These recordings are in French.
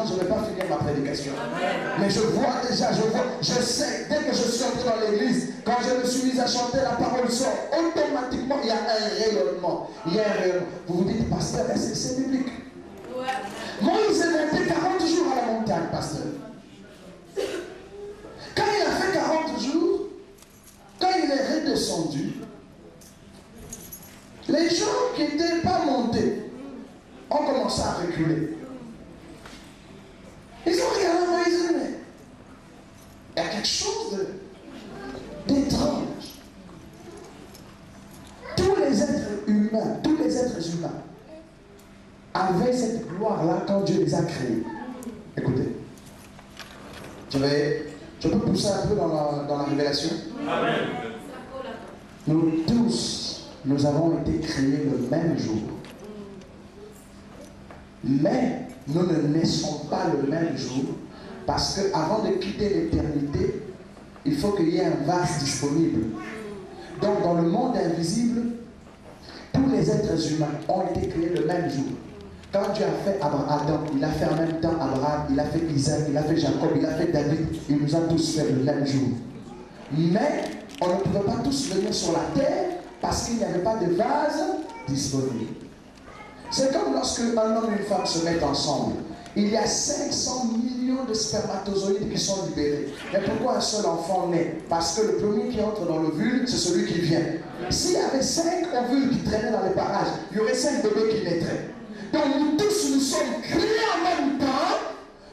je ne vais pas finir ma prédication. Mais je vois déjà, je sais, dès que je suis entré dans l'église, quand je me suis mis à chanter, la parole sort, automatiquement, il y a un rayonnement. Il y a un rayonnement. Vous vous dites, pasteur, c'est biblique. Moïse est monté 40 jours à la montagne, pasteur. Quand il a fait 40 jours, quand il est redescendu, les gens qui n'étaient pas montés ont commencé à reculer. Ils ont regardé Moïse, mais il y a quelque chose d'étrange. Tous les êtres humains avaient cette gloire-là quand Dieu les a créés. Écoutez, je peux pousser un peu dans la révélation. Amen. Nous tous, nous avons été créés le même jour. Mais nous ne naissons pas le même jour parce qu'avant de quitter l'éternité, il faut qu'il y ait un vase disponible. Donc dans le monde invisible, tous les êtres humains ont été créés le même jour. Quand Dieu a fait Adam, il a fait en même temps Abraham, il a fait Isaac, il a fait Jacob, il a fait David, il nous a tous fait le même jour. Mais on ne pouvait pas tous venir sur la terre parce qu'il n'y avait pas de vase disponible. C'est comme lorsque un homme et une femme se mettent ensemble. Il y a 500 millions de spermatozoïdes qui sont libérés. Mais pourquoi un seul enfant naît? Parce que le premier qui entre dans l'ovule, c'est celui qui vient. S'il y avait 5 ovules qui traînaient dans les parages, il y aurait 5 bébés qui naîtraient. Donc nous tous, nous sommes créés en même temps,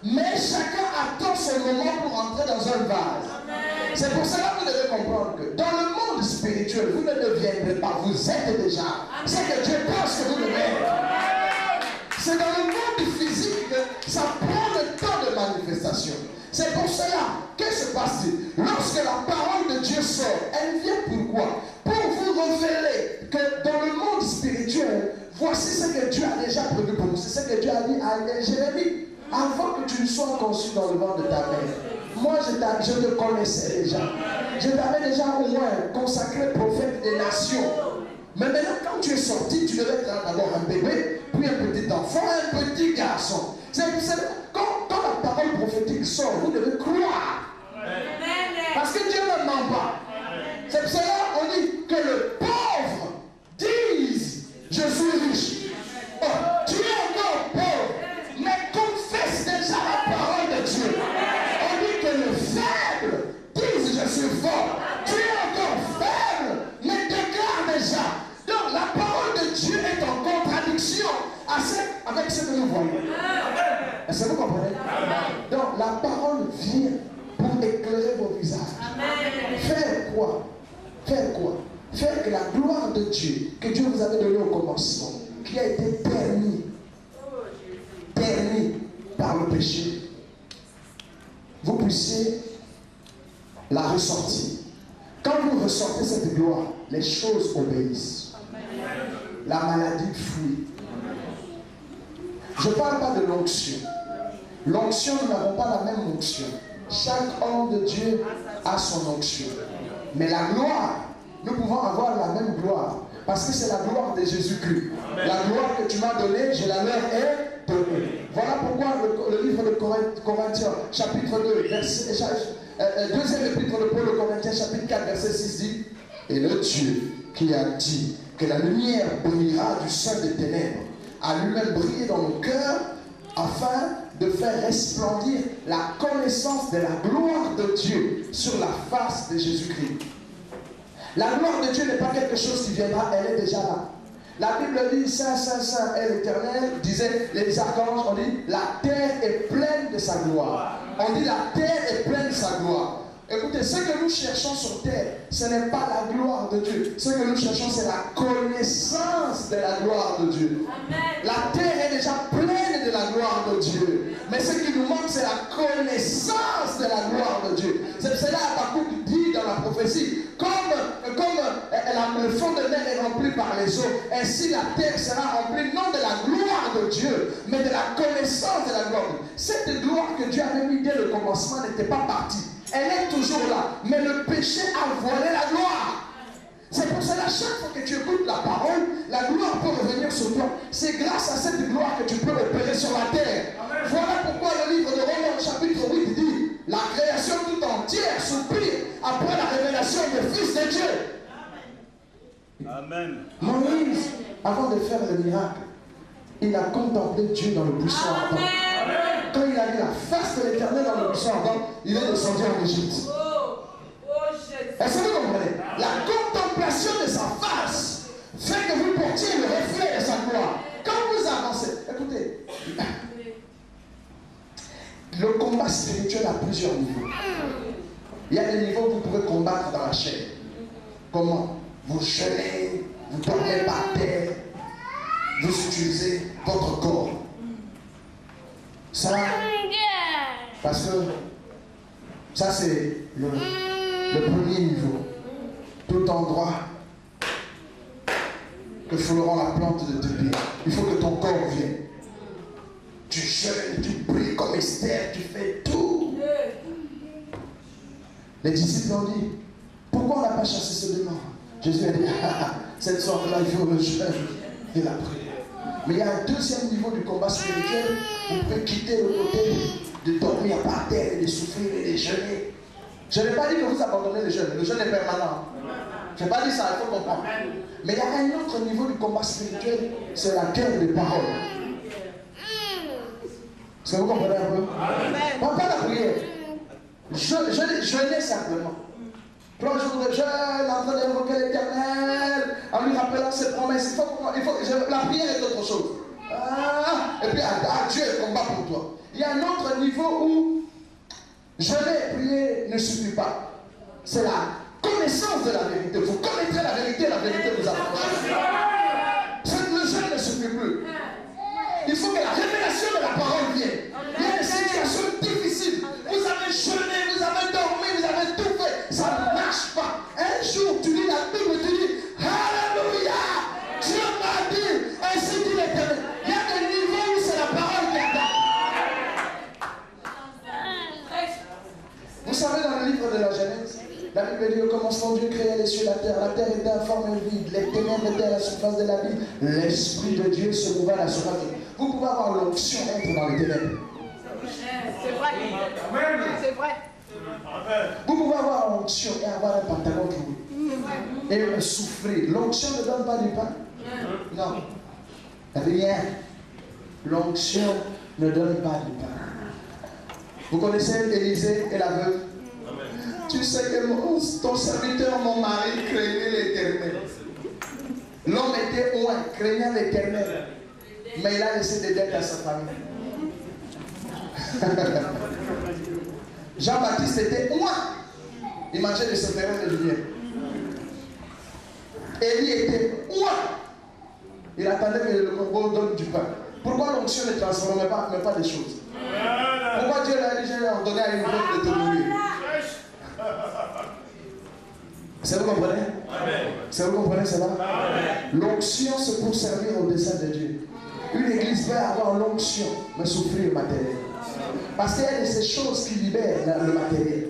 mais chacun attend son moment pour entrer dans un vase. C'est pour cela que vous devez comprendre que dans le monde spirituel, vous ne deviendrez pas, vous êtes déjà. C'est que Dieu pense que vous devez être. C'est dans le monde physique que ça prend le temps de manifestation. C'est pour cela, que se passe-t-il? Lorsque la parole de Dieu sort, elle vient pourquoi? Pour vous révéler que dans le monde spirituel, voici ce que Dieu a déjà prévu pour nous. C'est ce que Dieu a dit à Jérémie. Avant que tu ne sois conçu dans le ventre de ta mère, moi je te connaissais déjà. Je t'avais déjà au moins consacré prophète des nations. Mais maintenant, quand tu es sorti, tu devais être d'abord un bébé, puis un petit enfant, un petit garçon. Quand la parole prophétique sort, vous devez croire. Parce que Dieu ne ment pas. C'est pour cela qu'on dit que le pauvre dise, je suis riche. Oh, tu es encore pauvre, mais confesse déjà la parole de Dieu. On dit que le faible dise, je suis fort. Tu es encore faible, mais déclare déjà. Donc la parole de Dieu est en contradiction avec ce que nous voyons. Est-ce que vous comprenez? Donc la parole vient pour éclairer vos visages. Faire quoi? Faire quoi? Faire que la gloire de Dieu, que Dieu vous avait donnée au commencement, qui a été ternie par le péché, vous puissiez la ressortir. Quand vous ressortez cette gloire, les choses obéissent. La maladie fuit. Je ne parle pas de l'onction. L'onction, nous n'avons pas la même onction. Chaque homme de Dieu a son onction. Mais la gloire, nous pouvons avoir la même gloire. Parce que c'est la gloire de Jésus-Christ. La gloire que tu m'as donnée, je la leur ai donnée. Voilà pourquoi le livre de Corinthiens, chapitre 2, deuxième épître de Paul aux Corinthiens, chapitre 4, verset 6 dit: et le Dieu qui a dit que la lumière brillera du sein des ténèbres, a lui-même brillé dans nos cœurs afin de faire resplendir la connaissance de la gloire de Dieu sur la face de Jésus-Christ. La gloire de Dieu n'est pas quelque chose qui viendra, elle est déjà là. La Bible dit, Saint, Saint, Saint est l'Éternel, disaient les archanges, on dit, la terre est pleine de sa gloire. On dit, la terre est pleine de sa gloire. Écoutez, ce que nous cherchons sur terre, ce n'est pas la gloire de Dieu. Ce que nous cherchons, c'est la connaissance de la gloire de Dieu. Amen. La terre est déjà pleine de la gloire de Dieu. Mais ce qui nous manque, c'est la connaissance de la gloire de Dieu. C'est cela Habakkuk dit dans la prophétie. Comme le fond de mer est rempli par les eaux, ainsi la terre sera remplie non de la gloire de Dieu, mais de la connaissance de la gloire de Dieu. Cette gloire que Dieu avait mis dès le commencement n'était pas partie. Elle est toujours là, mais le péché a voilé la gloire. C'est pour cela, chaque fois que tu écoutes la parole, la gloire peut revenir sur toi. C'est grâce à cette gloire que tu peux opérer sur la terre. Voilà pourquoi le la création tout entière soupire après la révélation du Fils de Dieu. Amen. Moïse, avant de faire le miracle, il a contemplé Dieu dans le buisson ardent. Quand il a vu la face de l'Éternel dans le buisson ardent, il est descendu en Égypte. Est-ce que vous comprenez? La contemplation de sa face fait que vous portiez le reflet de sa gloire. Quand vous avancez, écoutez, le combat spirituel a plusieurs niveaux. Il y a des niveaux où vous pouvez combattre dans la chair. Comment? Vous jeûnez, vous dormez par terre, vous utilisez votre corps. Ça, parce que ça c'est le premier niveau. Tout endroit que fleurant la plante de tes pieds, il faut que ton corps vienne. Tu jeûnes, tu pries comme Esther, tu fais tout. Les disciples ont dit, pourquoi on n'a pas chassé ce démon? Jésus a dit, cette sorte-là, il faut le jeûne et la prière. Mais il y a un deuxième niveau du combat spirituel. Vous pouvez quitter le côté de dormir par terre et de souffrir et de jeûner. Je n'ai pas dit que vous abandonnez le jeûne. Le jeûne est permanent. Je n'ai pas dit ça, il faut comprendre. Mais il y a un autre niveau du combat spirituel, c'est la guerre des paroles. Est-ce que vous comprenez un peu? Pas la prière. Jeûner simplement. 3 jours de jeûne, en train d'évoquer l'Éternel, en lui rappelant ses promesses. La prière est autre chose. Et puis, Dieu combat pour toi. Il y a un autre niveau où jeûner et prier ne suffit pas. C'est la connaissance de la vérité. Vous connaîtrez la vérité vous affranchira. Le jeûne ne suffit plus. Il faut que la révélation de la parole vienne. Il y a des situations difficiles. Vous avez jeûné, vous avez dormi, vous avez tout fait. Ça ne marche pas. Un jour, tu lis la Bible et tu dis Alléluia. Dieu m'a dit, ainsi dit l'Éternel. Il y a des niveaux où c'est la parole qui attend. Vous savez, dans le livre de la Genèse, la Bible dit au commencement, Dieu créa les cieux et la terre était informe et vide, les ténèbres étaient à la surface de l'abîme, l'Esprit de Dieu se mouvait à la surface de l'abîme. Vous pouvez avoir l'onction d'être dans les ténèbres. C'est vrai. C'est vrai. Vous pouvez avoir l'onction et avoir un pantalon troué. Et souffrir. L'onction ne donne pas du pain? Non. Rien. L'onction ne donne pas du pain. Vous connaissez Élisée et la veuve? Tu sais que ton serviteur, mon mari, craignait l'Éternel. L'homme était loin, craignant l'Éternel. Mais il a laissé des dettes à sa famille. Jean-Baptiste était loin. Il mangeait de ce terrain de lumière. Élie était loin. Il attendait que le Congo donne du pain. Pourquoi l'onction ne transformait pas des choses? Pourquoi Dieu l'a dit, j'ai ordonné à une veuve de te nourrir? Ça vous comprenez? Ça vous comprenez cela? L'onction, c'est pour servir au dessein de Dieu. Une église peut avoir l'onction, mais souffrir matériel. Parce qu'il y a de ces choses qui libèrent le matériel.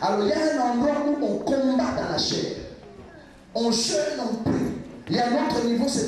Alors il y a un endroit où on combat dans la chair. On jeûne, on prie. Il y a un autre niveau, c'est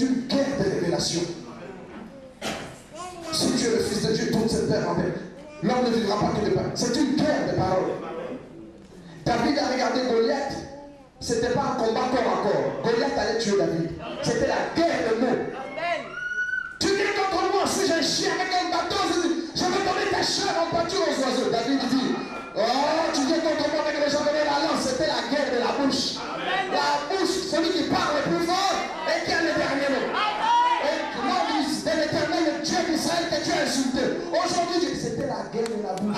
une guerre de révélation. Si tu es le Fils de Dieu, toute cette terre en paix. L'homme ne vivra pas que de pain. C'est une guerre de paroles. David a regardé Goliath. Ce n'était pas un combat corps à corps. Goliath allait tuer David. C'était la guerre de mots. Tu viens contre moi, si j'ai un chien avec un bâton, je vais donner ta chair en pâture aux oiseaux. David dit, oh, tu viens contre moi avec les gens de la lance. C'était la guerre de la bouche. La bouche, celui qui parle le plus fort et qui a le dernier mot. Et l'homme dit, c'est l'Éternel, le Dieu d'Israël que tu as insulté. Aujourd'hui, c'était la guerre de la bouche.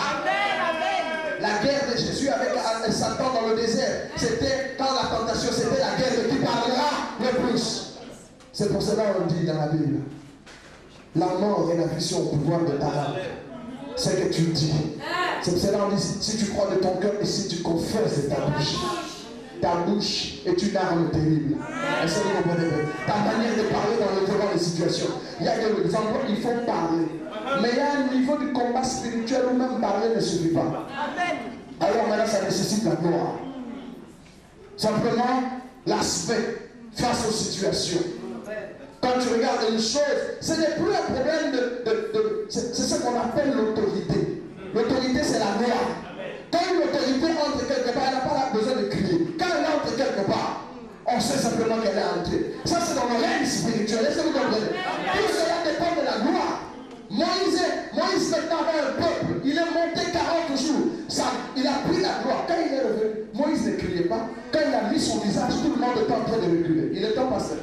La guerre de Jésus avec Satan dans le désert, c'était quand la tentation, c'était la guerre de qui parlera le plus. C'est pour cela qu'on dit dans la Bible, la mort et la vie sont au pouvoir de ta langue. C'est que tu dis. C'est pour cela qu'on dit, si tu crois de ton cœur et si tu confesses de ta bouche est une arme terrible. Est-ce que vous comprenez? Ta manière de parler devant les situations. Il y a des endroits où il faut parler. Mais il y a un niveau du combat spirituel où même parler ne suffit pas. Alors maintenant, ça nécessite la gloire. Simplement, l'aspect face aux situations. Quand tu regardes une chose, ce n'est plus un problème c'est ce qu'on appelle l'autorité. L'autorité l'autorité, c'est la loi. Quand une autorité entre quelque part, elle n'a pas besoin de crier. Quand elle entre quelque part, on sait simplement qu'elle est entrée. Ça, c'est dans le règne spirituel. Est-ce que vous comprenez? Tout cela dépend de la gloire. Moïse maintenant avait un peuple. Il est monté 40 jours. Il a pris la gloire. Quand il est revenu, Moïse ne criait pas. Quand il a mis son visage, tout le monde était en train de reculer. Il est temps, pasteur.